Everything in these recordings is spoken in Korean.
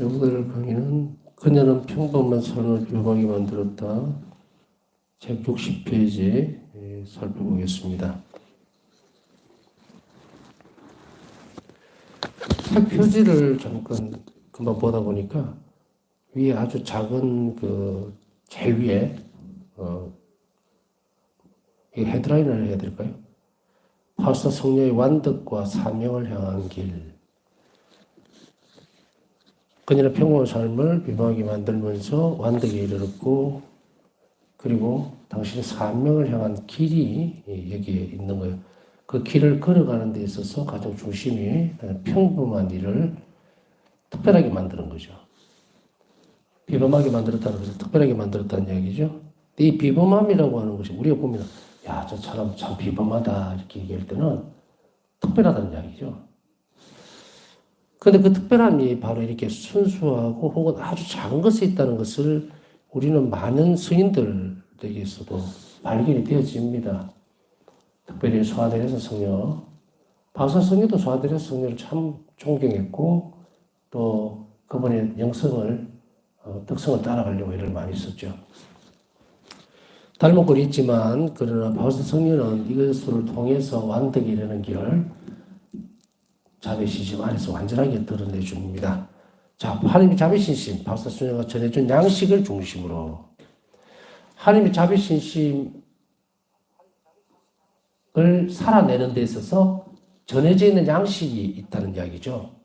오늘 강의는 그녀는 평범한 삶을 비범하게 만들었다. 책 60페이지 살펴보겠습니다. 책 표지를 잠깐 금방 보다 보니까 위에 아주 작은 제일 위에 이 헤드라인을 해야 될까요? 파우스트 성녀의 완덕과 사명을 향한 길. 그녀는 평범한 삶을 비범하게 만들면서 완덕에 이르렀고, 그리고 당신의 사명을 향한 길이 여기에 있는 거예요. 그 길을 걸어가는 데 있어서 가장 중심이 평범한 일을 특별하게 만드는 거죠. 비범하게 만들었다는 것은 특별하게 만들었다는 이야기죠. 이 비범함이라고 하는 것이 우리가 보면 야, 저 사람 참 비범하다 이렇게 얘기할 때는 특별하다는 이야기죠. 그런데 그 특별함이 바로 이렇게 순수하고 혹은 아주 작은 것에 있다는 것을 우리는 많은 성인들에게서도 발견이 되어집니다. 특별히 소아데레스 성녀, 바우사 성녀도 소아데레스 성녀를 참 존경했고 또 그분의 영성을 특성을 따라가려고 애를 많이 썼죠. 닮은 꼴이 있지만 그러나 바우사 성녀는 이것을 통해서 완덕에 이르는 길을 자비신심 안에서 완전하게 드러내 줍니다. 자, 하나님의 자비신심, 바우사 성녀가 전해준 양식을 중심으로 하나님의 자비신심을 살아내는 데 있어서 전해져 있는 양식이 있다는 이야기죠.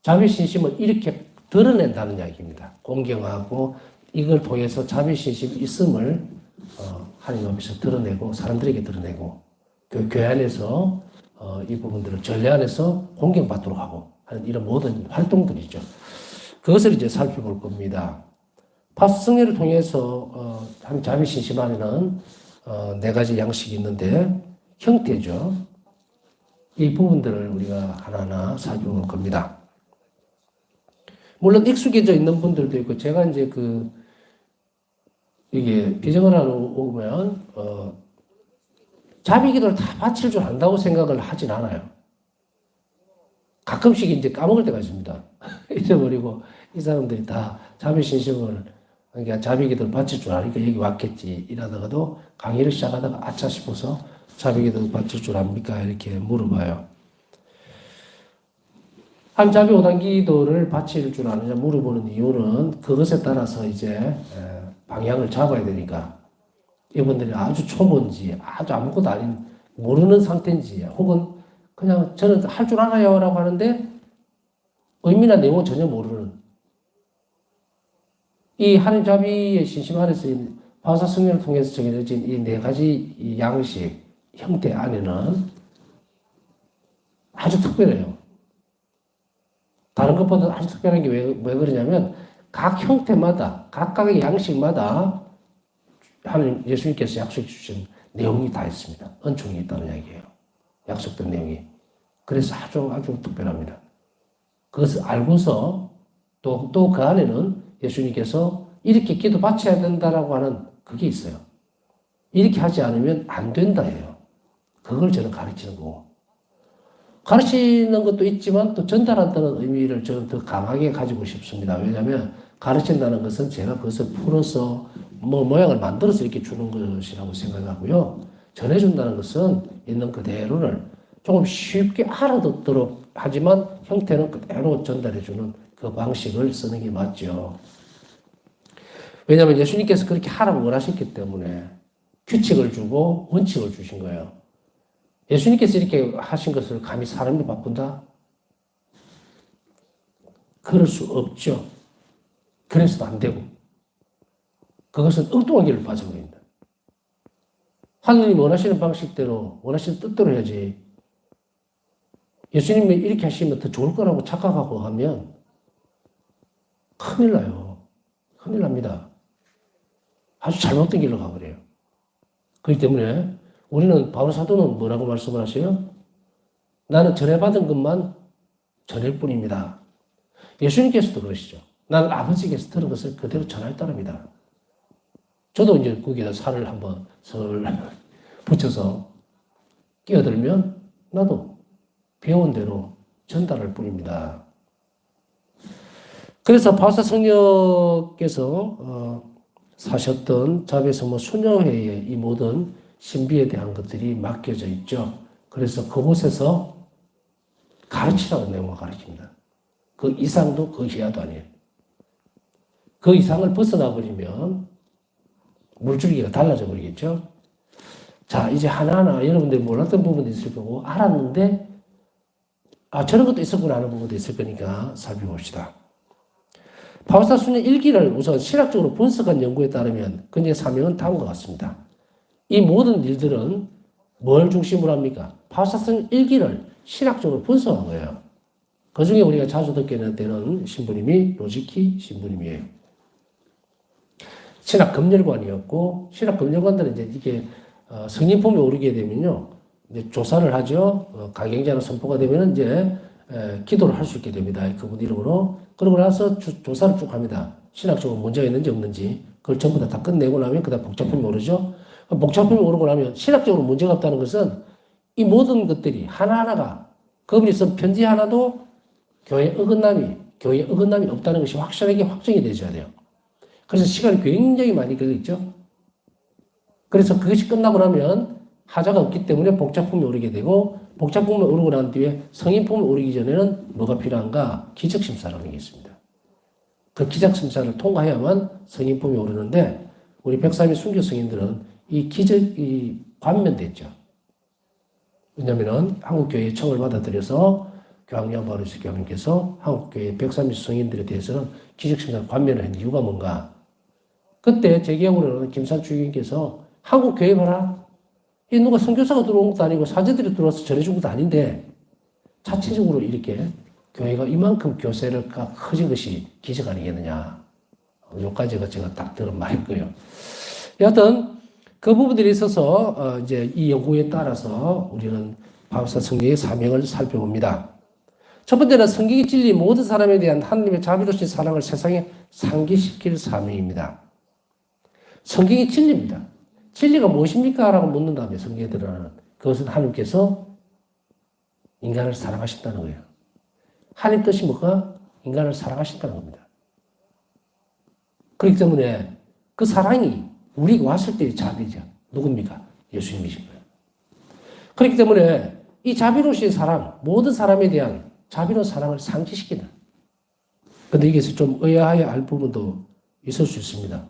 자비신심을 이렇게 드러낸다는 이야기입니다. 공경하고 이걸 통해서 자비신심이 있음을 하나님 앞에서 드러내고 사람들에게 드러내고 교회 안에서 이 부분들을 전례 안에서 공경받도록 하고 하는 이런 모든 활동들이죠. 그것을 이제 살펴볼 겁니다. 파스 성례를 통해서 한 자비신심 안에는 네 가지 양식이 있는데 형태죠. 이 부분들을 우리가 하나하나 살펴볼 겁니다. 물론 익숙해져 있는 분들도 있고 제가 이제 이게 비정을 하러 오면 자비기도를 다 바칠 줄 안다고 생각을 하진 않아요. 가끔씩 이제 까먹을 때가 있습니다. 잊어버리고 이 사람들이 다 자비신심을 그러니까 자비기도를 바칠 줄 아니까 여기 왔겠지 이러다가도 강의를 시작하다가 아차 싶어서 자비기도 바칠 줄 압니까? 이렇게 물어봐요. 한 자비 5단 기도를 바칠 줄 아느냐 물어보는 이유는 그것에 따라서 이제 방향을 잡아야 되니까 이분들이 아주 초보인지 아주 아무것도 아닌 모르는 상태인지 혹은 그냥 저는 할 줄 알아요 라고 하는데 의미나 내용은 전혀 모르는 이 하나님 자비의 신심 안에서 바우사 성령을 통해서 정해진 이 네 가지 이 양식 형태 안에는 아주 특별해요. 다른 것보다 아주 특별한 게 왜 그러냐면 각 형태마다 각각의 양식마다 하나님 예수님께서 약속해 주신 내용이 다 있습니다. 은총이 있다는 이야기예요. 약속된 내용이. 그래서 아주 특별합니다. 그것을 알고서 또 그 안에는 예수님께서 이렇게 기도 바쳐야 된다라고 하는 그게 있어요. 이렇게 하지 않으면 안 된다예요. 그걸 저는 가르치는 거고. 가르치는 것도 있지만 또 전달한다는 의미를 저는 더 강하게 가지고 싶습니다. 왜냐하면 가르친다는 것은 제가 그것을 풀어서 모양을 만들어서 이렇게 주는 것이라고 생각하고요. 전해준다는 것은 있는 그대로를 조금 쉽게 알아듣도록 하지만 형태는 그대로 전달해주는 그 방식을 쓰는 게 맞죠. 왜냐하면 예수님께서 그렇게 하라고 원하셨기 때문에 규칙을 주고 원칙을 주신 거예요. 예수님께서 이렇게 하신 것을 감히 사람이 바꾼다? 그럴 수 없죠. 그래서도 안 되고. 그것은 엉뚱한 길을 빠져버립니다. 하느님이 원하시는 방식대로, 원하시는 뜻대로 해야지. 예수님이 이렇게 하시면 더 좋을 거라고 착각하고 하면 큰일 나요. 큰일 납니다. 아주 잘못된 길로 가버려요. 그렇기 때문에 우리는 바울 사도는 뭐라고 말씀을 하세요? 나는 전해받은 것만 전할 뿐입니다. 예수님께서도 그러시죠. 나는 아버지께서 들은 것을 그대로 전할 따릅니다. 저도 이제 거기에다 살을 한번 설 붙여서 끼어들면 나도 배운 대로 전달할 뿐입니다. 그래서 바사 성녀께서 사셨던 자비에서 수녀회의 이 모든 신비에 대한 것들이 맡겨져 있죠. 그래서 그곳에서 가르치라는 내용을 가르칩니다. 그 이상도 그 이하도 아니에요. 그 이상을 벗어나 버리면 물줄기가 달라져 버리겠죠. 자, 이제 하나하나 여러분들이 몰랐던 부분도 있을 거고, 알았는데, 저런 것도 있었구나 하는 부분도 있을 거니까 살펴봅시다. 바오사 수녀 일기를 우선 신학적으로 분석한 연구에 따르면 그녀의 사명은 다음과 같습니다. 이 모든 일들은 뭘 중심으로 합니까? 바오사 수녀 일기를 신학적으로 분석한 거예요. 그 중에 우리가 자주 듣게 되는 신부님이 로지키 신부님이에요. 신학검열관이었고, 신학검열관들은 이제 이게 성인품에 오르게 되면요, 이제 조사를 하죠. 강행자나 선포가 되면 이제 기도를 할 수 있게 됩니다. 그분 이름으로. 그러고 나서 조사를 쭉 합니다. 신학적으로 문제가 있는지 없는지. 그걸 전부 다 끝내고 나면 그다음 복잡품이 오르죠. 복잡품이 오르고 나면 신학적으로 문제가 없다는 것은 이 모든 것들이 하나하나가 그분이 쓴 편지 하나도 교회에 어긋남이 없다는 것이 확실하게 확정이 되셔야 돼요. 그래서 시간이 굉장히 많이 걸리죠. 그래서 그것이 끝나고 나면 하자가 없기 때문에 복잡품이 오르게 되고, 복잡품이 오르고 난 뒤에 성인품이 오르기 전에는 뭐가 필요한가? 기적심사라는 게 있습니다. 그 기적심사를 통과해야만 성인품이 오르는데, 우리 103위 순교 성인들은 이 관면됐죠. 왜냐면은 한국교회의 청을 받아들여서 교황yohan 바오로스 교황님께서 한국교회 103위 성인들에 대해서는 기적심사를 관면을 한 이유가 뭔가? 그때 제 기억으로는 김산주 교님께서 한국교회 봐라. 이 누가 선교사가 들어온 것도 아니고 사제들이 들어와서 전해준 것도 아닌데 자체적으로 이렇게 교회가 이만큼 교세가 커진 것이 기적 아니겠느냐. 여기까지가 제가 딱 들은 말일 거예요. 여하튼 그 부분들이 있어서 이제 이 연구에 따라서 우리는 바오사 성경의 사명을 살펴봅니다. 첫 번째는 성경의 진리 모든 사람에 대한 하나님의 자비로우신 사랑을 세상에 상기시킬 사명입니다. 성경이 진리입니다. 진리가 무엇입니까? 라고 묻는다면 성경에 들어가는 그것은 하나님께서 인간을 사랑하신다는 거예요. 하나님 뜻이 뭐가? 인간을 사랑하신다는 겁니다. 그렇기 때문에 그 사랑이 우리가 왔을 때의 자비죠. 누굽니까? 예수님이신 거예요. 그렇기 때문에 이 자비로우신 사랑, 모든 사람에 대한 자비로운 사랑을 상기시키는. 근데 이게서 좀 의아하여 알 부분도 있을 수 있습니다.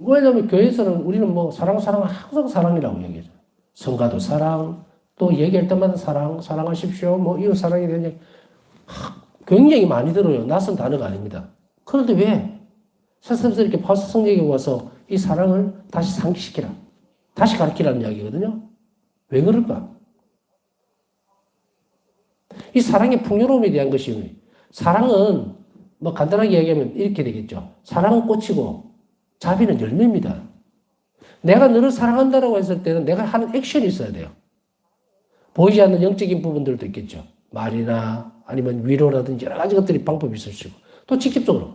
왜냐하면 교회에서는 우리는 뭐 항상 사랑이라고 얘기하죠. 성가도 사랑, 또 얘기할 때마다 사랑하십시오. 뭐 이거 사랑에 대한 얘기 굉장히 많이 들어요. 낯선 단어가 아닙니다. 그런데 왜 새삼스럽게 바오사 성경에 와서 이 사랑을 다시 상기시키라, 다시 가르치라는 이야기거든요. 왜 그럴까? 이 사랑의 풍요로움에 대한 것이, 사랑은 뭐 간단하게 얘기하면 이렇게 되겠죠. 사랑은 꽃이고 자비는 열매입니다. 내가 너를 사랑한다라고 했을 때는 내가 하는 액션이 있어야 돼요. 보이지 않는 영적인 부분들도 있겠죠. 말이나 아니면 위로라든지 여러 가지 것들이 방법이 있을 수 있고, 또 직접적으로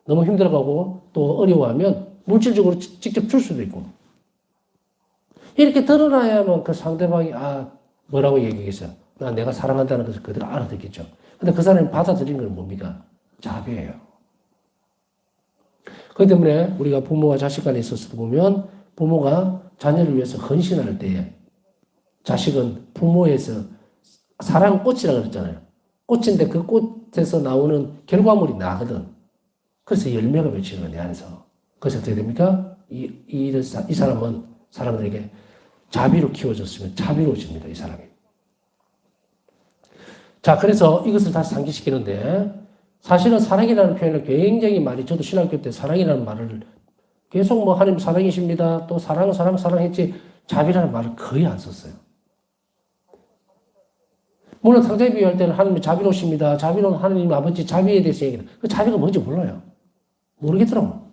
너무 힘들어가고 또 어려워하면 물질적으로 직접 줄 수도 있고, 이렇게 드러나야만 그 상대방이 뭐라고 얘기했어요. 내가 사랑한다는 것을 그대로 알아듣겠죠. 근데 그 사람이 받아들이는 건 뭡니까? 자비예요. 그렇기 때문에 우리가 부모와 자식 간에 있어서도 보면 부모가 자녀를 위해서 헌신할 때에 자식은 부모에서 사랑 꽃이라고 그랬잖아요. 꽃인데 그 꽃에서 나오는 결과물이 나거든. 그래서 열매가 맺히는 거야, 내 안에서. 그래서 어떻게 됩니까? 이 사람은 사람들에게 자비로 키워졌으면 자비로워집니다, 이 사람이. 자, 그래서 이것을 다시 상기시키는데, 사실은 사랑이라는 표현을 굉장히 많이, 저도 신학교 때 사랑이라는 말을 계속 뭐 하나님 사랑이십니다. 또 사랑했지, 자비라는 말을 거의 안 썼어요. 물론 상자에 비유할 때는 하나님이 자비로우십니다. 자비로운 하나님 아버지 자비에 대해서 얘기해요. 그 자비가 뭔지 몰라요. 모르겠더라고.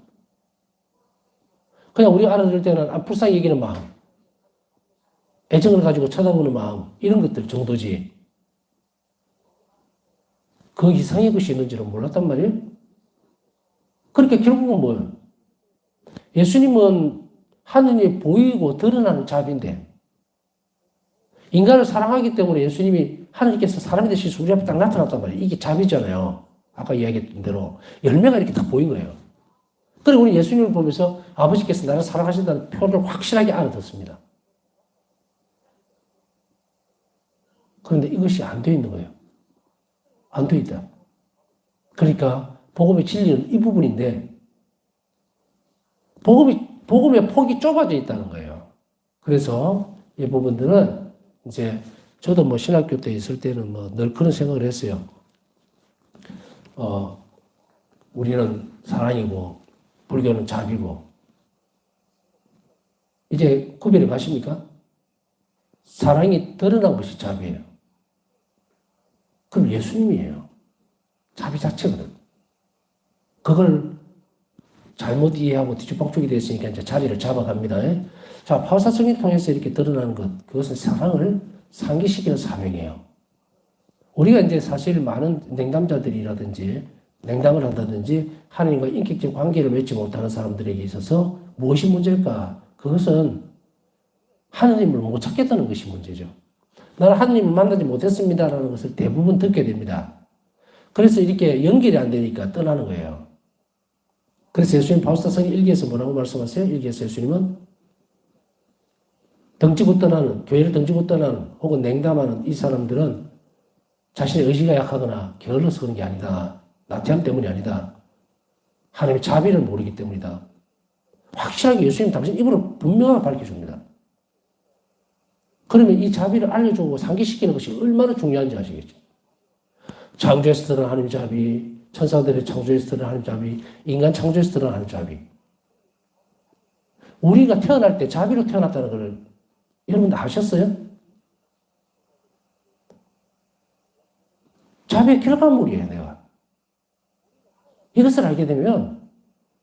그냥 우리가 알아들을 때는 불쌍히 여기는 마음, 애정을 가지고 쳐다보는 마음, 이런 것들 정도지. 그 이상의 것이 있는지는 몰랐단 말이에요. 그러니까 결국은 뭐예요? 예수님은 하느님이 보이고 드러나는 자비인데, 인간을 사랑하기 때문에 예수님이 하나님께서 사람이 되셔서 우리 앞에 딱 나타났단 말이에요. 이게 자비잖아요. 아까 이야기했던 대로 열매가 이렇게 딱 보인 거예요. 그리고 우리 예수님을 보면서 아버지께서 나를 사랑하신다는 표를 확실하게 알아듣습니다. 그런데 이것이 안 돼 있는 거예요. 안 돼 있다. 그러니까 복음의 진리는 이 부분인데 복음의 폭이 좁아져 있다는 거예요. 그래서 이 부분들은 이제 저도 뭐 신학교 때 있을 때는 뭐 늘 그런 생각을 했어요. 우리는 사랑이고 불교는 자비고 이제 구별이 가십니까? 사랑이 드러난 것이 자비예요. 그럼 예수님이에요. 자비 자체거든. 그걸 잘못 이해하고 뒤죽박죽이 됐으니까 이제 자리를 잡아갑니다. 자, 파우사성을 통해서 이렇게 드러나는 것, 그것은 사랑을 상기시키는 사명이에요. 우리가 이제 사실 많은 냉담자들이라든지 냉담을 한다든지 하나님과 인격적 관계를 맺지 못하는 사람들에게 있어서 무엇이 문제일까? 그것은 하나님을 못 찾겠다는 것이 문제죠. 나는 하나님을 만나지 못했습니다라는 것을 대부분 듣게 됩니다. 그래서 이렇게 연결이 안 되니까 떠나는 거예요. 그래서 예수님 바울사상 1기에서 뭐라고 말씀하세요? 1기에서 예수님은 덩치고 떠나는, 교회를 덩치고 떠나는 혹은 냉담하는 이 사람들은 자신의 의지가 약하거나 게을러서 그런 게 아니다. 나태함 때문이 아니다. 하나님의 자비를 모르기 때문이다. 확실하게 예수님 당신 입으로 분명하게 밝혀줍니다. 그러면 이 자비를 알려주고 상기시키는 것이 얼마나 중요한지 아시겠죠? 창조에서 드러난 하나님 자비, 천사들의 창조에서 드러난 하나님 자비, 인간 창조에서 드러난 하나님 자비. 우리가 태어날 때 자비로 태어났다는 걸 여러분들 아셨어요? 자비의 결과물이에요, 내가. 이것을 알게 되면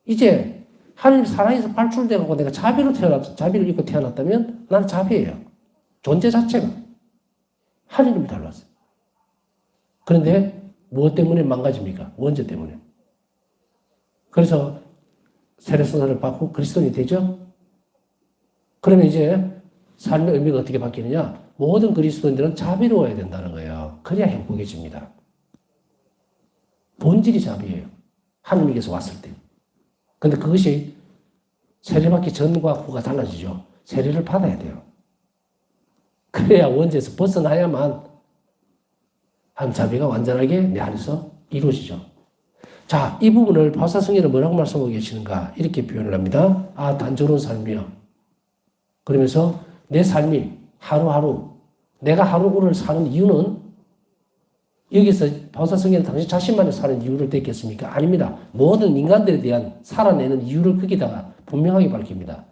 이제 하나님 사랑에서 발출되고 내가 자비를 입고 태어났다면 나는 자비예요. 존재 자체가 하나님을 닮았어요. 그런데 무엇 때문에 망가집니까? 원죄 때문에. 그래서 세례선언을 받고 그리스도인이 되죠? 그러면 이제 삶의 의미가 어떻게 바뀌느냐? 모든 그리스도인들은 자비로워야 된다는 거예요. 그래야 행복해집니다. 본질이 자비예요. 하나님께서 왔을 때. 근데 그것이 세례받기 전과 후가 달라지죠. 세례를 받아야 돼요. 그래야 원죄에서 벗어나야만 하나님 자비가 완전하게 내 안에서 이루어지죠. 자, 이 부분을 바울사성에는 뭐라고 말씀하고 계시는가? 이렇게 표현을 합니다. 아, 단조로운 삶이요. 그러면서 내 삶이 하루하루, 내가 하루를 사는 이유는 여기서 바울사성에는 당신 자신만이 사는 이유를 댔겠습니까? 아닙니다. 모든 인간들에 대한 살아내는 이유를 거기다가 분명하게 밝힙니다.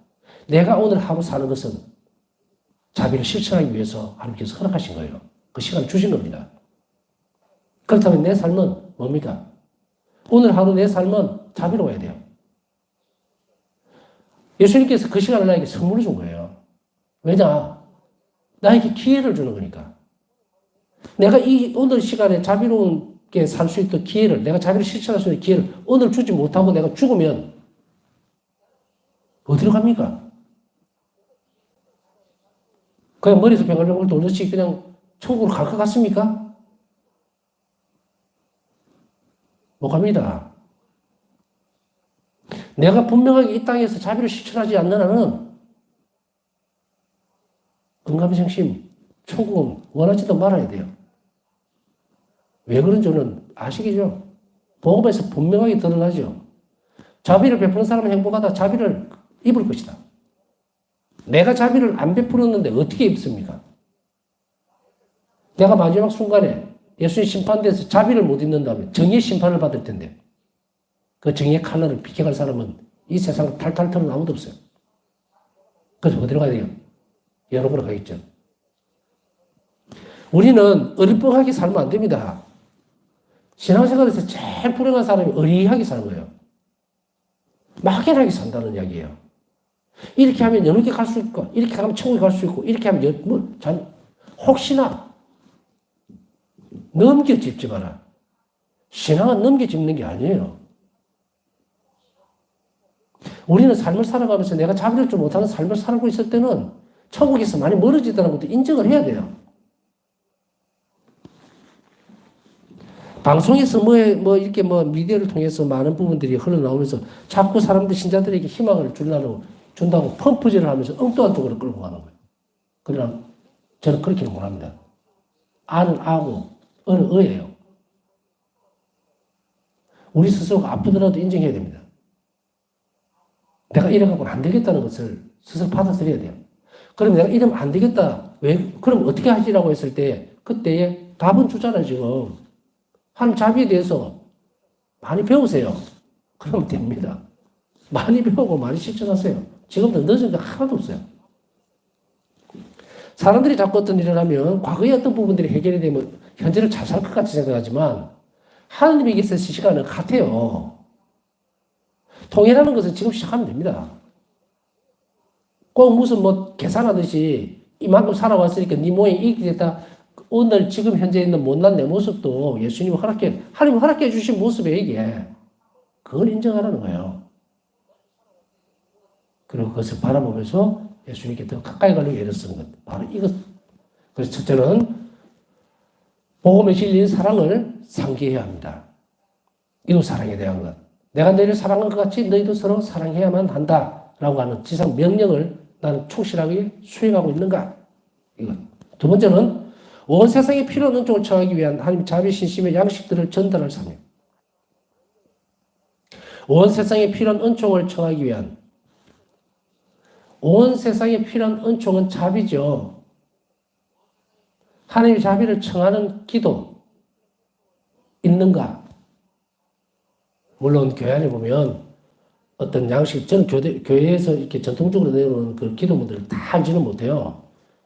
내가 오늘 하루 사는 것은 자비를 실천하기 위해서 하나님께서 허락하신 거예요. 그 시간을 주신 겁니다. 그렇다면 내 삶은 뭡니까? 오늘 하루 내 삶은 자비로워야 돼요. 예수님께서 그 시간을 나에게 선물을 준 거예요. 왜냐? 나에게 기회를 주는 거니까. 내가 이 오늘 시간에 자비롭게 살 수 있는 기회를, 내가 자비를 실천할 수 있는 기회를 오늘 주지 못하고 내가 죽으면 어디로 갑니까? 그냥 머리에서 병글병글 돌듯이 그냥 천국으로 갈 것 같습니까? 못 갑니다. 내가 분명하게 이 땅에서 자비를 실천하지 않는 한은 은감생심, 천국은 원하지도 말아야 돼요. 왜 그런지 저는 아시겠죠? 복음에서 분명하게 드러나죠. 자비를 베푸는 사람은 행복하다. 자비를 입을 것이다. 내가 자비를 안 베풀었는데 어떻게 입습니까? 내가 마지막 순간에 예수님 심판대에서 자비를 못 입는다면 정의의 심판을 받을 텐데 그 정의의 칼날을 비켜갈 사람은 이 세상 탈탈 털은 아무도 없어요. 그래서 어디로 가야 돼요? 여러분으로 가겠죠. 우리는 어리뻥하게 살면 안 됩니다. 신앙생활에서 제일 불행한 사람이 어리하게 사는 거예요. 막연하게 산다는 이야기예요. 이렇게 하면 연옥에 갈 수 있고, 이렇게 하면 천국에 갈 수 있고, 이렇게 하면 혹시나 넘겨짚지 마라. 신앙은 넘겨짚는 게 아니에요. 우리는 삶을 살아가면서 내가 자비를 좀 못하는 삶을 살고 있을 때는 천국에서 많이 멀어지다는 것도 인정을 해야 돼요. 방송에서 이렇게 미디어를 통해서 많은 부분들이 흘러나오면서 자꾸 사람들, 신자들에게 희망을 준다고 펌프질을 하면서 엉뚱한 쪽으로 끌고 가는 거예요. 그러나 저는 그렇게는 못 합니다. 아는 아고, 어는 어예요. 우리 스스로가 아프더라도 인정해야 됩니다. 내가 이래갖고는 안 되겠다는 것을 스스로 받아들여야 돼요. 그럼 내가 이러면 안 되겠다. 그럼 어떻게 하시라고 했을 때, 그때의 답은 주잖아요, 지금. 하나님 자비에 대해서 많이 배우세요. 그러면 됩니다. 많이 배우고 많이 실천하세요. 지금도 늦은 게 하나도 없어요. 사람들이 자꾸 어떤 일을 하면 과거의 어떤 부분들이 해결이 되면 현재를 잘 살 것 같이 생각하지만 하나님에게서 시간은 같아요. 통일하는 것은 지금 시작하면 됩니다. 꼭 무슨 계산하듯이 이만큼 살아왔으니까 네 모양이 이렇게 됐다. 오늘 지금 현재 있는 못난 내 모습도 하나님 허락해 주신 모습이에요, 이게. 그걸 인정하라는 거예요. 그리고 그것을 바라보면서 예수님께 더 가까이 가려고 애를 쓰는 것. 바로 이것. 그래서 첫째는 복음에 실린 사랑을 상기해야 합니다. 이웃 사랑에 대한 것. 내가 너희를 사랑한 것 같이 너희도 서로 사랑해야만 한다라고 하는 지상 명령을 나는 충실하게 수행하고 있는가? 이것. 두 번째는 온 세상에 필요한 은총을 청하기 위한 하나님 자비 신심의 양식들을 전달할 사명. 온 세상에 필요한 은총을 청하기 위한 온 세상에 필요한 은총은 자비죠. 하나님의 자비를 청하는 기도 있는가? 물론 교회 안에 보면 어떤 양식, 저는 교회에서 이렇게 전통적으로 내려오는 그 기도문들을 다 알지는 못해요.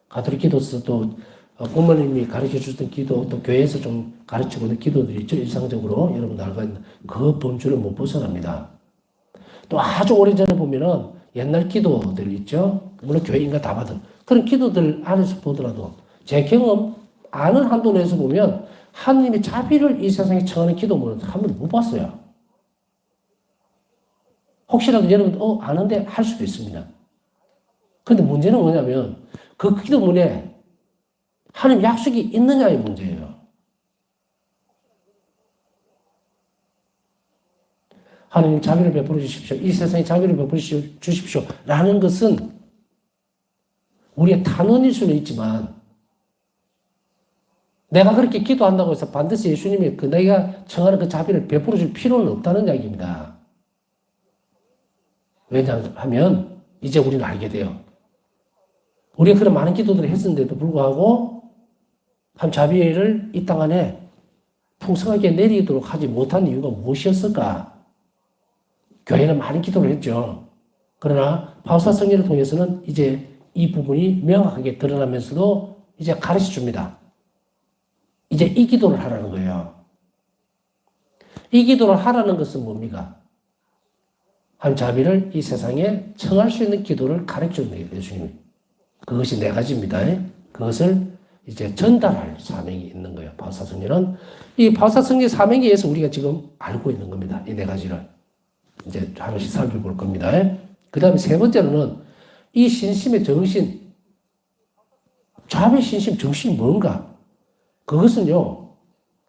가톨릭 기도서도 부모님이 가르쳐 주던 기도, 또 교회에서 좀 가르치고 있는 기도들이 있죠. 일상적으로 여러분들 알고 있는 그 범주를 못 벗어납니다. 또 아주 오래전에 보면은 옛날 기도들 있죠. 물론 교회인가 다 받은 그런 기도들 안에서 보더라도 제 경험 아는 한도 내에서 보면 하나님의 자비를 이 세상에 청하는 기도문은 한 번도 못 봤어요. 혹시라도 여러분 아는데 할 수도 있습니다. 그런데 문제는 뭐냐면 그 기도문에 하나님 약속이 있느냐의 문제예요. 하나님 자비를 베풀어 주십시오. 이 세상에 자비를 베풀어 주십시오. 라는 것은 우리의 탄원일 수는 있지만 내가 그렇게 기도한다고 해서 반드시 예수님이 내가 청하는 그 자비를 베풀어 줄 필요는 없다는 이야기입니다. 왜냐하면 이제 우리는 알게 돼요. 우리가 그런 많은 기도들을 했었는데도 불구하고 한 자비를 이 땅 안에 풍성하게 내리도록 하지 못한 이유가 무엇이었을까? 교회는 많은 기도를 했죠. 그러나 바울사 성령을 통해서는 이제 이 부분이 명확하게 드러나면서도 이제 가르쳐 줍니다. 이제 이 기도를 하라는 거예요. 이 기도를 하라는 것은 뭡니까? 한 자비를 이 세상에 청할 수 있는 기도를 가르쳐 주는 거예요, 예수님이. 그것이 네 가지입니다. 그것을 이제 전달할 사명이 있는 거예요. 바울사 성령은 이 바울사 성령의 사명에 의해서 우리가 지금 알고 있는 겁니다. 이 네 가지를 이제 하나씩 살펴볼 겁니다. 그 다음에 세 번째로는 이 신심의 정신, 자비 신심 정신이 뭔가? 그것은요,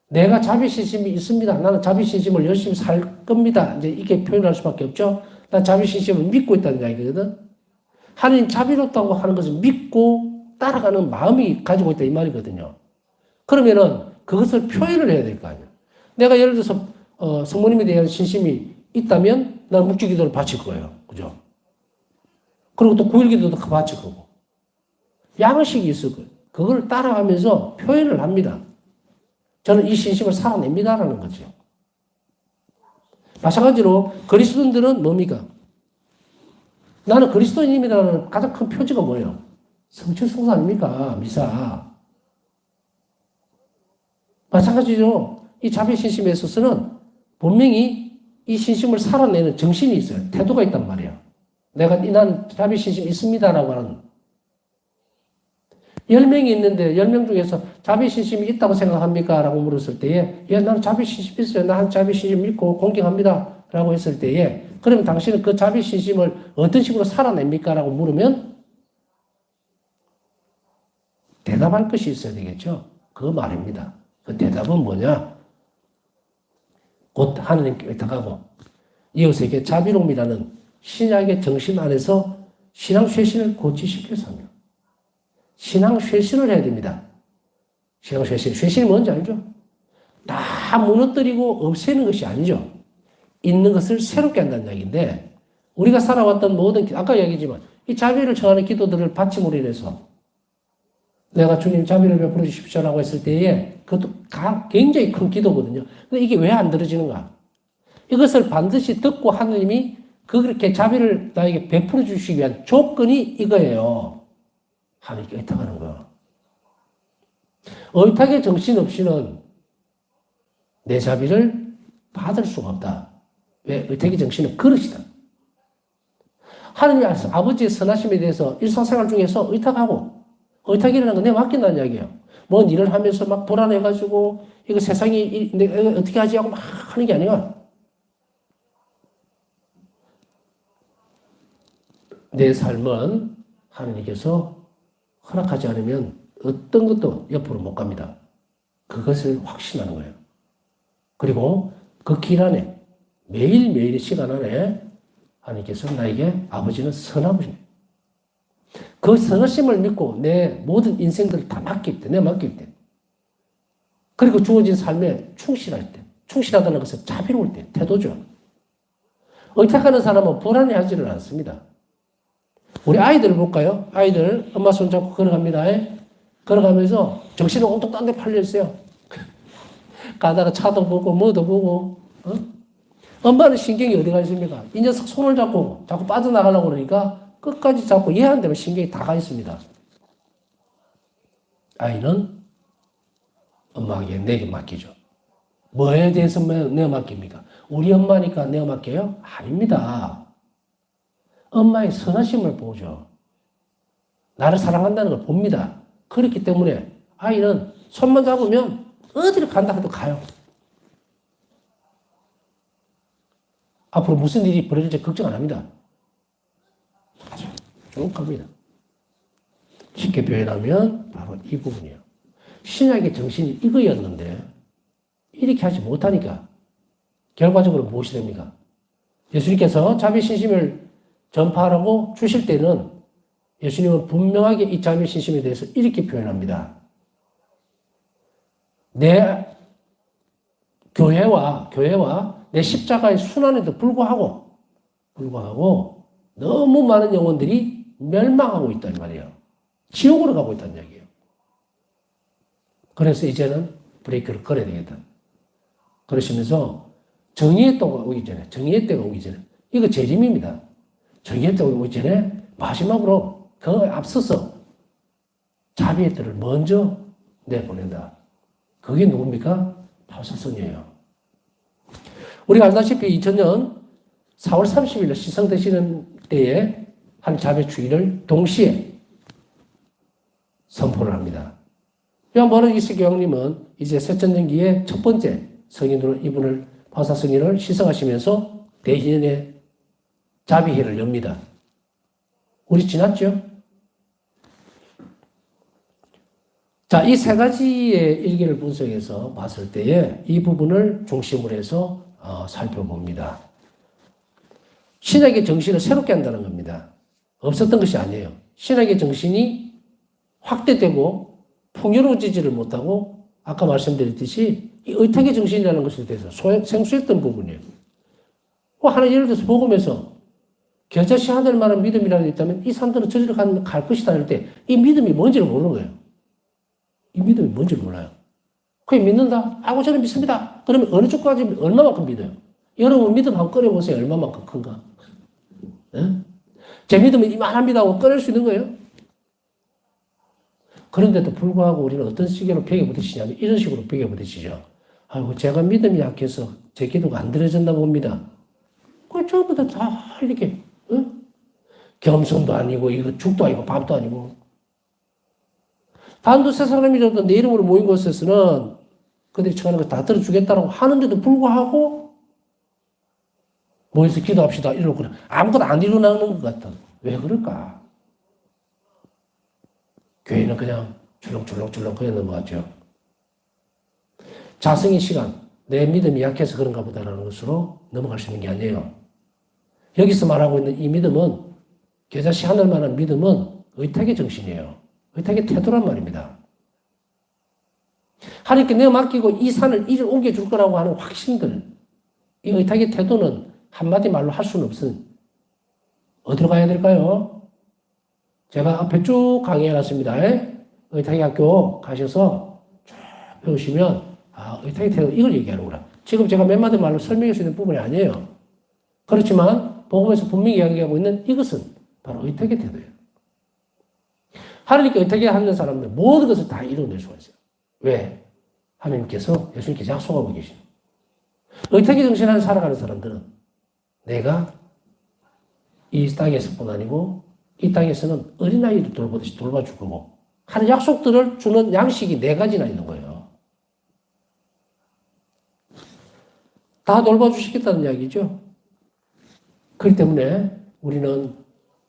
내가 자비 신심이 있습니다. 나는 자비 신심을 열심히 살 겁니다. 이제 이렇게 표현할 수밖에 없죠. 난 자비 신심을 믿고 있다는 이야기거든. 하나님 자비롭다고 하는 것을 믿고 따라가는 마음이 가지고 있다 이 말이거든요. 그러면은 그것을 표현을 해야 될 거 아니에요. 내가 예를 들어서 성모님에 대한 신심이 있다면 나는 묵주기도를 바칠 거예요. 그죠? 그리고 또 9일기도도 바칠 거고. 양식이 있을 거예요. 그걸 따라가면서 표현을 합니다. 저는 이 신심을 살아냅니다라는 거죠. 마찬가지로 그리스도인들은 뭡니까? 나는 그리스도인입니다라는 가장 큰 표지가 뭐예요? 성취성사 아닙니까? 미사. 마찬가지로 이 자비 신심에 있어서는 분명히 이 신심을 살아내는 정신이 있어요. 태도가 있단 말이에요. 난 자비 신심이 있습니다라고 하는 10명이 있는데 10명 중에서 자비 신심이 있다고 생각합니까? 라고 물었을 때에 나는 자비 신심 있어요. 난 자비 신심 믿고 공경합니다. 라고 했을 때에 그럼 당신은 그 자비 신심을 어떤 식으로 살아냅니까? 라고 물으면 대답할 것이 있어야 되겠죠. 그 말입니다. 그 대답은 뭐냐? 곧 하나님께 의탁하고 이웃에게 자비로움이라는 신약의 정신 안에서 신앙 쇄신을 고치시켜서 합니다. 신앙 쇄신을 해야 됩니다. 신앙 쇄신. 쇄신이 뭔지 알죠? 다 무너뜨리고 없애는 것이 아니죠. 있는 것을 새롭게 한다는 이야기인데 우리가 살아왔던 모든 아까 얘기했지만 이 자비를 청하는 기도들을 받침으로 인해서 내가 주님 자비를 베풀어 주십시오라고 했을 때에 그것도 굉장히 큰 기도거든요. 근데 이게 왜 안 들어지는가? 이것을 반드시 듣고 하나님이 그렇게 자비를 나에게 베풀어 주시기 위한 조건이 이거예요. 하나님께 의탁하는 거. 의탁의 정신 없이는 내 자비를 받을 수가 없다. 왜? 의탁의 정신은 그릇이다. 하나님 아버지의 선하심에 대해서 일상생활 중에서 의탁하고 의탁이라는 건 내가 맡긴다는 이야기예요. 뭔 일을 하면서 막 불안해가지고 이거 세상이 내가 어떻게 하지 하고 막 하는 게 아니라 내 삶은 하나님께서 허락하지 않으면 어떤 것도 옆으로 못 갑니다. 그것을 확신하는 거예요. 그리고 그 길 안에 매일매일의 시간 안에 하나님께서 나에게 아버지는 선하십니다. 그 선하심을 믿고 내 모든 인생들을 다 맡길 때, 내가 맡길 때. 그리고 주어진 삶에 충실할 때. 충실하다는 것은 자비로울 때, 태도죠. 의탁하는 사람은 불안해하지를 않습니다. 우리 아이들을 볼까요? 아이들 엄마 손잡고 걸어갑니다. 걸어가면서 정신이 온통 딴 데 팔려있어요. 가다가 차도 보고 뭐도 보고 엄마는 신경이 어디가 있습니까? 이 녀석 손을 잡고 자꾸 빠져나가려고 그러니까 끝까지 잡고 얘 한 대면 신경이 다 가 있습니다. 아이는 엄마에게 내게 맡기죠. 뭐에 대해서 내가 맡깁니까? 우리 엄마니까 내가 맡겨요? 아닙니다. 엄마의 선하심을 보죠. 나를 사랑한다는 걸 봅니다. 그렇기 때문에 아이는 손만 잡으면 어디를 간다 해도 가요. 앞으로 무슨 일이 벌어질지 걱정 안 합니다. 아주 쭉 갑니다. 쉽게 표현하면 바로 이 부분이에요. 신약의 정신이 이거였는데 이렇게 하지 못하니까 결과적으로 무엇이 됩니까? 예수님께서 자비신심을 전파하라고 주실 때는 예수님은 분명하게 이 자비신심에 대해서 이렇게 표현합니다. 내 교회와 내 십자가의 순환에도 불구하고 너무 많은 영혼들이 멸망하고 있단 말이에요. 지옥으로 가고 있다는 얘기예요. 그래서 이제는 브레이크를 걸어야 되겠다. 그러시면서 정의의 때가 오기 전에 이거 재림입니다. 정의의 때가 오기 전에 마지막으로 그 앞서서 자비의 때를 먼저 내보낸다. 그게 누굽니까? 파수성이에요. 우리가 알다시피 2000년 4월 30일 시성되시는 때에 한 자매 주일을 동시에 선포를 합니다. 요한복음 2세 교황님은 이제 새천년기의 첫 번째 성인으로 이분을 파사 성인을 시성하시면서 대희년의 자비회를 엽니다. 우리 지났죠? 자, 이 세 가지의 일기를 분석해서 봤을 때에 이 부분을 중심으로 해서 살펴봅니다. 신약의 정신을 새롭게 한다는 겁니다. 없었던 것이 아니에요. 신약의 정신이 확대되고 풍요로워지지를 못하고 아까 말씀드렸듯이 이 의탁의 정신이라는 것에 대해서 생소했던 부분이에요. 하나 예를 들어서 복음에서 겨자씨 하늘 만한 믿음이라는 게 있다면 이 사람들은 저리로 갈 것이다 할 때 이 믿음이 뭔지를 모르는 거예요. 이 믿음이 뭔지를 몰라요. 그게 믿는다? 아고 저는 믿습니다. 그러면 어느 쪽까지 얼마만큼 믿어요? 여러분 믿음 한번 꺼내보세요. 얼마만큼 큰가? 네? 제 믿음은 이만합니다 하고 꺼낼 수 있는 거예요? 그런데도 불구하고 우리는 어떤 식으로 벽에 부딪히냐면 이런 식으로 벽에 부딪히죠. 아이고 제가 믿음이 약해서 제 기도가 안 들어졌나 봅니다. 그 저보다 다 이렇게 겸손도 아니고 이거 죽도 아니고 밥도 아니고 단두세 사람이라도 내 이름으로 모인 곳에서는 그들이 청하는 거 다 들어주겠다라고 하는데도 불구하고 모여서 기도합시다 이러고 그래. 아무것도 안 일어나는 것 같아. 왜 그럴까? 교회는 그냥 출렁출렁 그냥 넘어가죠. 자성의 시간, 내 믿음이 약해서 그런가 보다라는 것으로 넘어갈 수 있는 게 아니에요. 여기서 말하고 있는 이 믿음은, 겨자씨 하늘만한 믿음은 의탁의 정신이에요. 의탁의 태도란 말입니다. 하나님께 내가 맡기고 이 산을 이리 옮겨줄 거라고 하는 확신들, 이 의탁의 태도는 한마디 말로 할 수는 없은, 어디로 가야 될까요? 제가 앞에 쭉 강의해놨습니다. 의탁의 학교 가셔서 쭉 배우시면, 의탁의 태도, 이걸 얘기하는구나. 지금 제가 몇 마디 말로 설명할 수 있는 부분이 아니에요. 그렇지만, 복음에서 분명히 이야기하고 있는 이것은 바로 의탁의 태도예요. 하나님께 의탁을 하는 사람들, 모든 것을 다 이뤄낼 수가 있어요. 왜? 하나님께서, 예수님께서 약속하고 계신. 의탁의 정신을 살아가는 사람들은 내가 이 땅에서뿐 아니고 이 땅에서는 어린아이를 돌보듯이 돌봐줄 거고 하는 약속들을 주는 양식이 4가지나 있는 거예요. 다 돌봐주시겠다는 이야기죠. 그렇기 때문에 우리는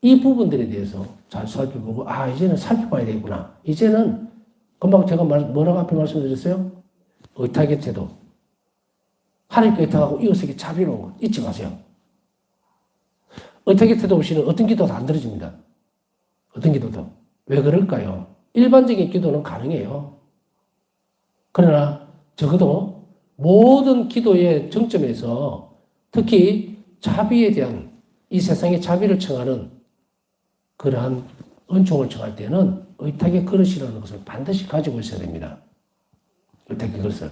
이 부분들에 대해서 잘 살펴보고, 이제는 살펴봐야 되겠구나. 이제는, 금방 제가 뭐라고 앞에 말씀드렸어요? 의탁의 태도. 하나님께 의탁하고 이웃에게 자비로운 것 잊지 마세요. 의탁의 태도 없이는 어떤 기도도 안 들어집니다. 어떤 기도도. 왜 그럴까요? 일반적인 기도는 가능해요. 그러나 적어도 모든 기도의 정점에서 특히 자비에 대한 이 세상의 자비를 청하는 그러한 은총을 청할 때는 의탁의 그릇이라는 것을 반드시 가지고 있어야 됩니다. 의탁의 그릇을.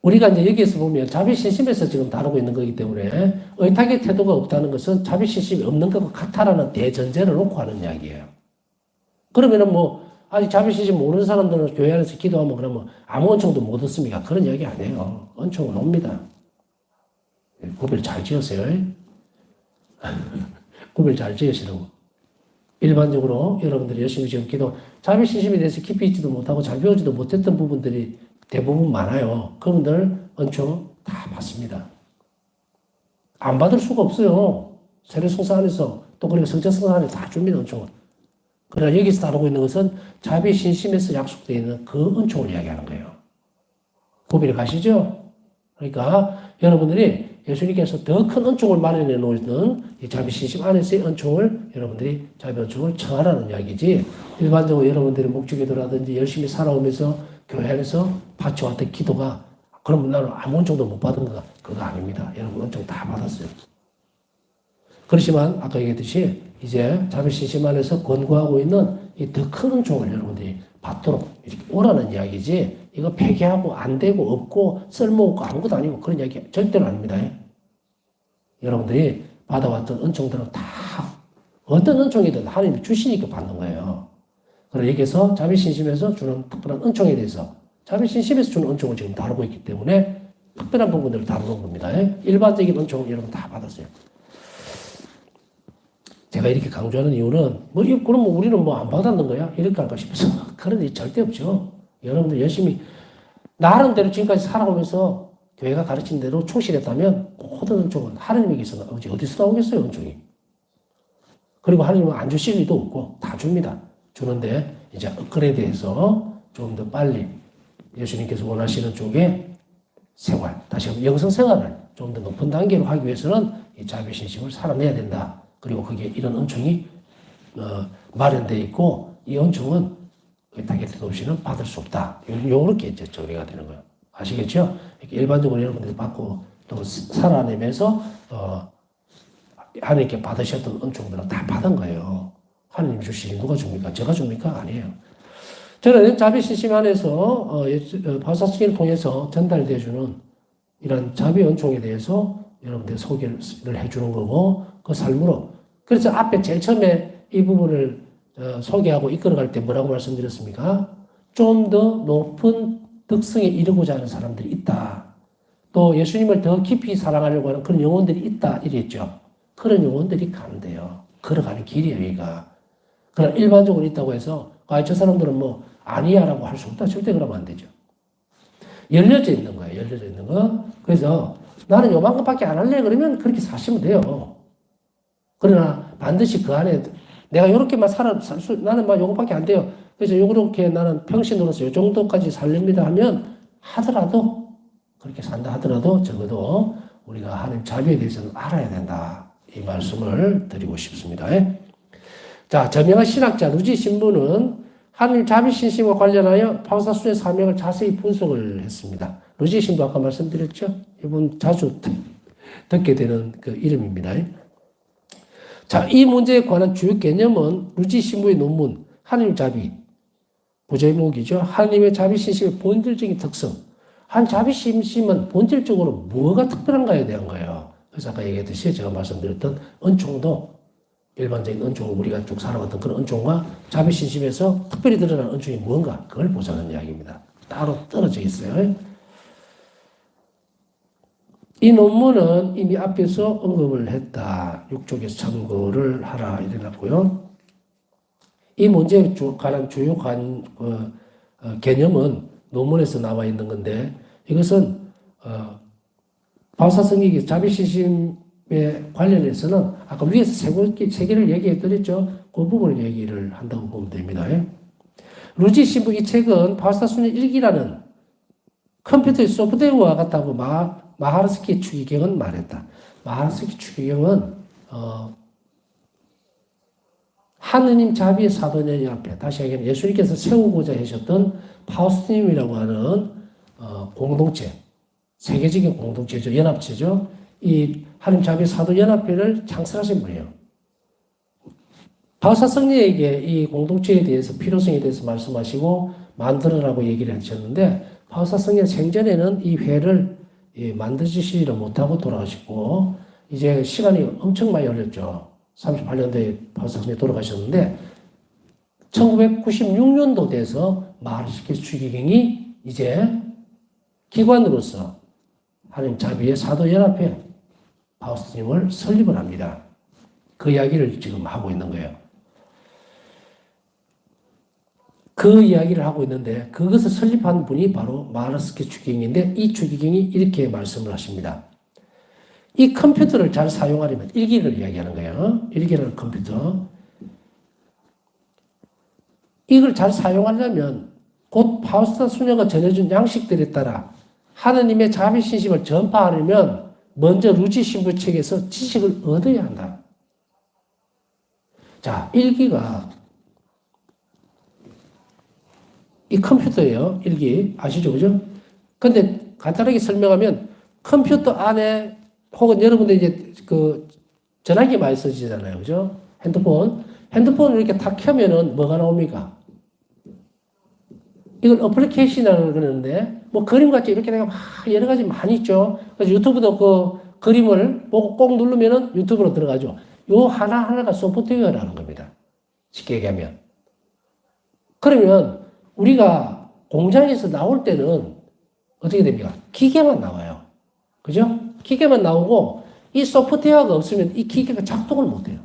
우리가 이제 여기에서 보면 자비신심에서 지금 다루고 있는 거기 때문에 의탁의 태도가 없다는 것은 자비신심이 없는 것과 같다라는 대전제를 놓고 하는 이야기예요. 그러면은 아직 자비신심 모르는 사람들은 교회 안에서 기도하면 그러면 아무 은총도 못 얻습니까? 그런 이야기 아니에요. 은총은 옵니다. 구별 잘 지으세요. 구별 잘 지으시라고. 일반적으로 여러분들이 열심히 지금 자비신심에 대해서 깊이 있지도 못하고 잘 배우지도 못했던 부분들이 대부분 많아요. 그분들 은총 다 받습니다. 안 받을 수가 없어요. 세례성사 안에서 또 그리고 성자성사 안에 다 줍니다, 은총은. 그러나 여기서 다루고 있는 것은 자비신심에서 약속되어 있는 그 은총을 이야기하는 거예요. 구별이 가시죠? 그러니까 여러분들이 예수님께서 더 큰 은총을 마련해 놓는 이 자비신심 안에서의 은총을 여러분들이 자비 은총을 청하라는 이야기지, 일반적으로 여러분들이 목주기도라든지 열심히 살아오면서 교회 안에서 바쳐왔던 기도가 그러면 나는 아무 은총도 못 받은 거가 그거 아닙니다. 여러분 은총 다 받았어요. 그렇지만 아까 얘기했듯이 이제 자비신심 안에서 권고하고 있는 이 더 큰 은총을 여러분들이 받도록 이렇게 오라는 이야기지, 이거 폐기하고 안 되고 없고 쓸모없고 아무것도 아니고 그런 이야기 절대로 아닙니다. 여러분들이 받아왔던 은총들은 다 어떤 은총이든 하나님이 주시니까 받는 거예요. 그래서 여기서 자비신심에서 주는 특별한 은총에 대해서 자비신심에서 주는 은총을 지금 다루고 있기 때문에 특별한 부분들을 다루는 겁니다. 일반적인 은총은 여러분 다 받았어요. 제가 이렇게 강조하는 이유는 그럼 우리는 안 받았는 거야? 이렇게 할까 싶어서 그런 일 절대 없죠. 여러분들 열심히 나름대로 지금까지 살아오면서 교회가 가르친 대로 충실했다면 모든 은총은 하나님에게서 어디서 나오겠어요, 은총이. 그리고 하나님은 안 주실 리도 없고 다 줍니다. 주는데 이제 업그레이드해서 좀 더 빨리 예수님께서 원하시는 쪽의 생활, 다시 한번 영성 생활을 좀 더 높은 단계로 하기 위해서는 이 자비신심을 살아내야 된다. 그리고 거기에 이런 은총이 마련되어 있고 이 은총은 의탁의 태도 없이는 받을 수 없다. 요렇게 이제 정리가 되는 거예요. 아시겠죠? 이렇게 일반적으로 여러분들이 받고 또 살아내면서 하나님께 받으셨던 은총들은 다 받은 거예요. 하나님 주시니 누가 줍니까? 제가 줍니까? 아니에요. 저는 자비신심 안에서 바사스키를 통해서 전달되어주는 이런 자비 은총에 대해서 여러분들 소개를 해주는 거고 그 삶으로. 그래서 앞에 제일 처음에 이 부분을 소개하고 이끌어갈 때 뭐라고 말씀드렸습니까? 좀 더 높은 덕성에 이르고자 하는 사람들이 있다. 또 예수님을 더 깊이 사랑하려고 하는 그런 영혼들이 있다. 이랬죠. 그런 영혼들이 가면 돼요. 걸어가는 길이에요, 여기가. 그러나 일반적으로 있다고 해서 저 사람들은 아니야라고 할 수 없다. 절대 그러면 안 되죠. 열려져 있는 거예요. 열려져 있는 거. 그래서 나는 요만큼밖에 안 할래. 그러면 그렇게 사시면 돼요. 그러나 반드시 그 안에 내가 요렇게만 나는 요것밖에 안 돼요. 그래서 요렇게 나는 평신으로서 요 정도까지 살렵니다 하면 하더라도 그렇게 산다 하더라도 적어도 우리가 하나님 자비에 대해서는 알아야 된다. 이 말씀을 드리고 싶습니다. 자, 저명한 신학자 루지 신부는 하나님 자비 신심과 관련하여 바오사순의 사명을 자세히 분석을 했습니다. 루지 신부 아까 말씀드렸죠? 이분 자주 듣게 되는 그 이름입니다. 자, 이 문제에 관한 주요 개념은 루지 신부의 논문 하나님 자비 부제목이죠. 하나님의 자비 신심의 본질적인 특성. 한 자비 신심은 본질적으로 뭐가 특별한가에 대한 거예요. 그래서 아까 얘기했듯이 제가 말씀드렸던 은총도 일반적인 은총, 우리가 쭉 살아왔던 그런 은총과 자비 신심에서 특별히 드러나는 은총이 뭔가 그걸 보자는 이야기입니다. 따로 떨어져 있어요. 이 논문은 이미 앞에서 언급을 했다. 6쪽에서 참고를 하라 이래놨고요. 이 문제에 관한 주요 개념은 논문에서 나와 있는 건데 이것은 바오사성이 자비신심에 관련해서는 아까 위에서 세 개를 얘기해 드렸죠. 그 부분을 얘기를 한다고 보면 됩니다. 루지 신부 이 책은 바오사순의 일기라는 컴퓨터의 소프트웨어와 같다고 마하르스키 추기경은 말했다. 마하르스키 추기경은 하느님 자비의 사도년 앞에 다시 얘기하면 예수님께서 세우고자 하셨던 파우스님이라고 하는 공동체, 세계적인 공동체죠. 연합체죠. 이 하느님 자비의 사도연합회를 창설하신 분이에요. 바오사 성리에게 이 공동체에 대해서 필요성에 대해서 말씀하시고 만들어라고 얘기를 하셨는데 바오사 성리 생전에는 이 회를 만드시지를 못하고 돌아가시고 이제 시간이 엄청 많이 걸렸죠. 38년도에 바오사 성리 돌아가셨는데 1996년도 돼서 마하르스키 추기경이 이제 기관으로서 하나님 자비의 사도연합회 바오스님을 설립을 합니다. 그 이야기를 지금 하고 있는 거예요. 그 이야기를 하고 있는데 그것을 설립한 분이 바로 마하르스키 추기경인데 이 추기경이 이렇게 말씀을 하십니다. 이 컴퓨터를 잘 사용하려면 일기를 이야기하는 거예요. 일기라는 컴퓨터. 이걸 잘 사용하려면 곧 바오스타 수녀가 전해준 양식들에 따라 하느님의 자비신심을 전파하려면 먼저 루지 신부 책에서 지식을 얻어야 한다. 자, 일기가 이 컴퓨터예요. 일기 아시죠, 그죠? 근데 간단하게 설명하면 컴퓨터 안에 혹은 여러분들 이제 그 전화기 많이 쓰시잖아요, 그죠? 핸드폰을 이렇게 탁 켜면은 뭐가 나옵니까? 이걸 어플리케이션이라고 그러는데, 뭐 그림같이 이렇게 내가 막 여러 가지 많이 있죠. 그래서 유튜브도 그 그림을 보고 꼭 누르면은 유튜브로 들어가죠. 요 하나하나가 소프트웨어라는 겁니다. 쉽게 얘기하면. 그러면 우리가 공장에서 나올 때는 어떻게 됩니까? 기계만 나와요. 그죠? 기계만 나오고 이 소프트웨어가 없으면 이 기계가 작동을 못 해요.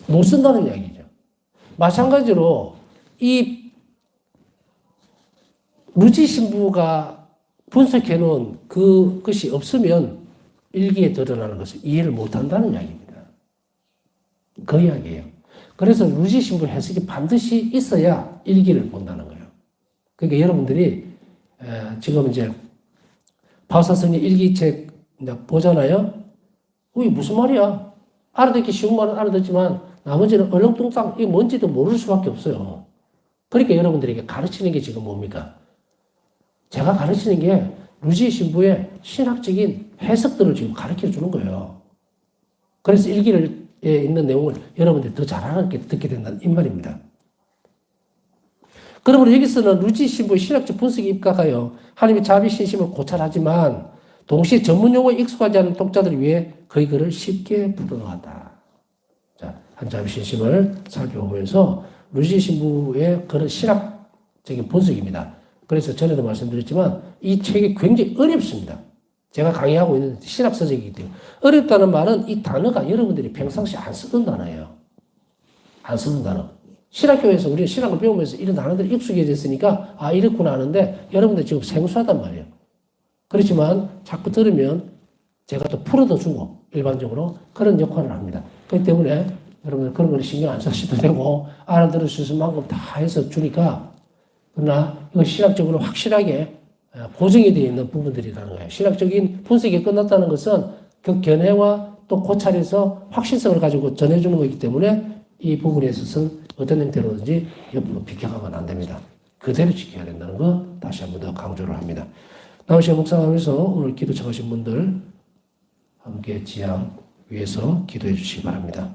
못 쓴다는 이야기죠. 마찬가지로 이 루지 신부가 분석해 놓은 그것이 없으면 일기에 드러나는 것을 이해를 못 한다는 이야기입니다. 그 이야기예요. 그래서 루지 신부 해석이 반드시 있어야 일기를 본다는 거예요. 그러니까 여러분들이 지금 이제 바오사성리 일기책 보잖아요. 이게 무슨 말이야? 알아듣기 쉬운 말은 알아듣지만 나머지는 얼렁뚱땅 이게 뭔지도 모를 수밖에 없어요. 그러니까 여러분들에게 가르치는 게 지금 뭡니까? 제가 가르치는 게 루지 신부의 신학적인 해석들을 지금 가르쳐 주는 거예요. 그래서 일기에 있는 내용을 여러분들이 더 잘 알아듣게 듣게 된다는 이 말입니다. 그러므로 여기서는 루지 신부의 신학적 분석에 입각하여 하나님의 자비 신심을 고찰하지만 동시에 전문 용어에 익숙하지 않은 독자들을 위해 그의 글을 쉽게 풀어놓았다. 자, 한 자비 신심을 살펴보면서 루지 신부의 그런 신학적인 분석입니다. 그래서 전에도 말씀드렸지만 이 책이 굉장히 어렵습니다. 제가 강의하고 있는 신학 서적이기 때문에 어렵다는 말은 이 단어가 여러분들이 평상시에 안 쓰던 단어예요. 안 쓰던 단어. 신학교에서 우리가 신학을 배우면서 이런 단어들이 익숙해졌으니까 아 이렇구나 하는데 여러분들 지금 생소하단 말이에요. 그렇지만 자꾸 들으면 제가 또 풀어도 주고 일반적으로 그런 역할을 합니다. 그렇기 때문에 여러분 그런 걸 신경 안 쓰셔도 되고 알아들을 수 있을 만큼 다 해서 주니까 그러나 이거 신학적으로 확실하게 고정이 되어 있는 부분들이라는 거예요. 신학적인 분석이 끝났다는 것은 그 견해와 또 고찰에서 확신성을 가지고 전해주는 거기 때문에 이 부분에 있어서는 어떤 형태로든지 옆으로 비켜가면 안 됩니다. 그대로 지켜야 된다는 거 다시 한 번 더 강조를 합니다. 다음 시간 묵상하면서 오늘 기도 청하신 분들 함께 지향 위해서 기도해 주시기 바랍니다.